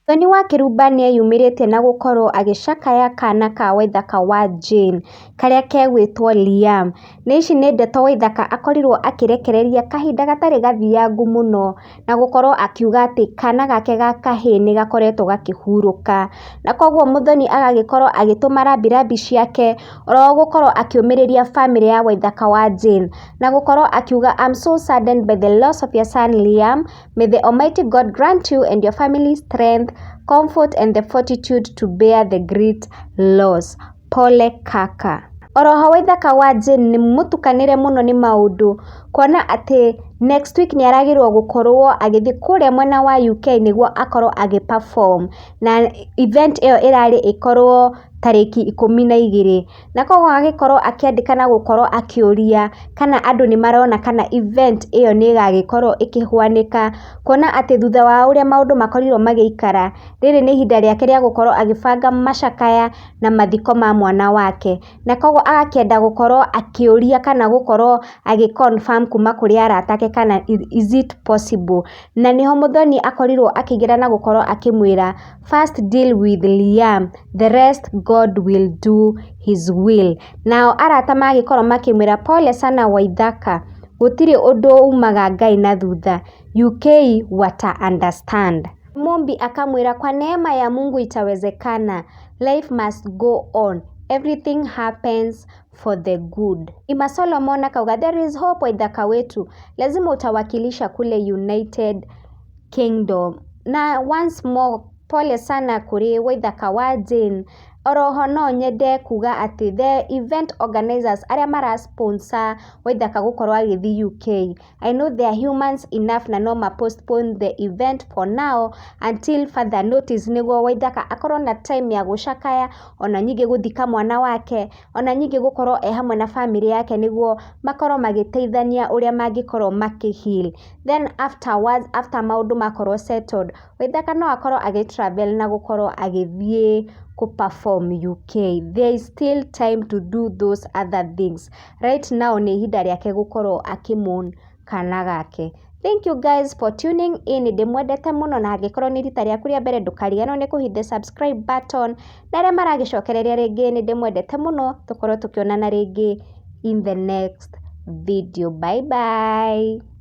Muthoni Wa Kirumba nĩeyumĩrĩtie na gũkorwo agĩcakaya kana ka Waithaka Wa Jane karĩa kegwĩtwo Liam. Na ici nĩ ndeto Waithaka akorirwo akĩrekereria kahinda gatarĩ gathiangu mũno na gũkorwo akiuga atĩ kana gake ga kahĩĩ nĩ gakoretwo gakĩhurũka. Na koguo Muthoni agagĩkorwo agĩtũma rambirambi ciake oro gũkorwo akĩũmĩrĩria famĩlĩ ya Waithaka Wa Jane. Na gũkorwo akiuga I'm so saddened by the loss of your son Liam. May the Almighty God grant you and your family strength, comfort and the fortitude to bear the great loss. Pole kaka. Oroho Waithaka Wa Jane nĩ mũtukanĩre mũno nĩ maũndũ kuona atĩ next week nĩ aragĩrwo gũkorwo agĩthiĩ kũrĩa mwena wa UK nĩguo akorwo agĩ-perform na event ĩyo ĩrarĩ ĩkorwo tarĩki 12 na koguo agĩkorwo akĩandĩka na gũkorwo akĩũria kana andũ nĩ marona kana event ĩyo nĩ ĩgagĩkorwo ĩkĩhwanĩka kuona atĩ thutha wa ũrĩa maũndũ makorirwo magĩikara rĩrĩ nĩ ihinda rĩake rĩa gũkorwo agĩbanga macakaya na mathiko ma mwana wake na koguo agakĩenda gũkorwo akĩũria kana gũkorwo agĩ-confirm kuma kũrĩ arata ake kana is it possible. Na nĩho Muthoni akorirwo akĩgera na gũkorwo akĩmwĩra first deal with Liam, the rest God will do his will. Nao arata magĩkorwo makĩmwĩra pole sana Waithaka, gũtirĩ ũndũ umaga Ngai na thutha, UK wata understand. Mumbi akamwĩra kwa neema ya Mungu itawezekana, life must go on, everything happens for the good. Ima Solomon akauga there is hope Waithaka wetu, lazima utawakilisha kule United Kingdom. Na once more pole sana kuri Waithaka Wa Jane. Oroho no nyende kuga atĩ the event organizers arĩa mara-sponsor Waithaka gũkorwo agĩthiĩ UK. I know they are humans enough na no postpone the event for now until further notice nĩguo Waithaka akorwo na time ya gũcakaya ona nyingĩ gũthika mwana wake ona nyingĩ gũkorwo hamwe na family yake nĩguo makorwo magĩteithania ũrĩa mangĩkorwo makĩ-heal. Then afterwards, after maũndũ makorwo settled, Waithaka no akorwo agĩ-travel na gũkorwo agĩthiĩ perform UK. There is still time to do those other things. Right now nĩ ihinda rĩake gũkorwo akĩ-mourn kana gake. Thank you guys for tuning in. Ndĩmwendete mũno na angĩkorwo nĩ rita rĩaku rĩa mbere ndũkariganĩrwo nĩ kũhitha subscribe button. Na arĩa maragĩcokereria rĩngĩ nĩ ndĩmwendete mũno, tũkorwo tũkĩonana rĩngĩ in the next video. Bye bye.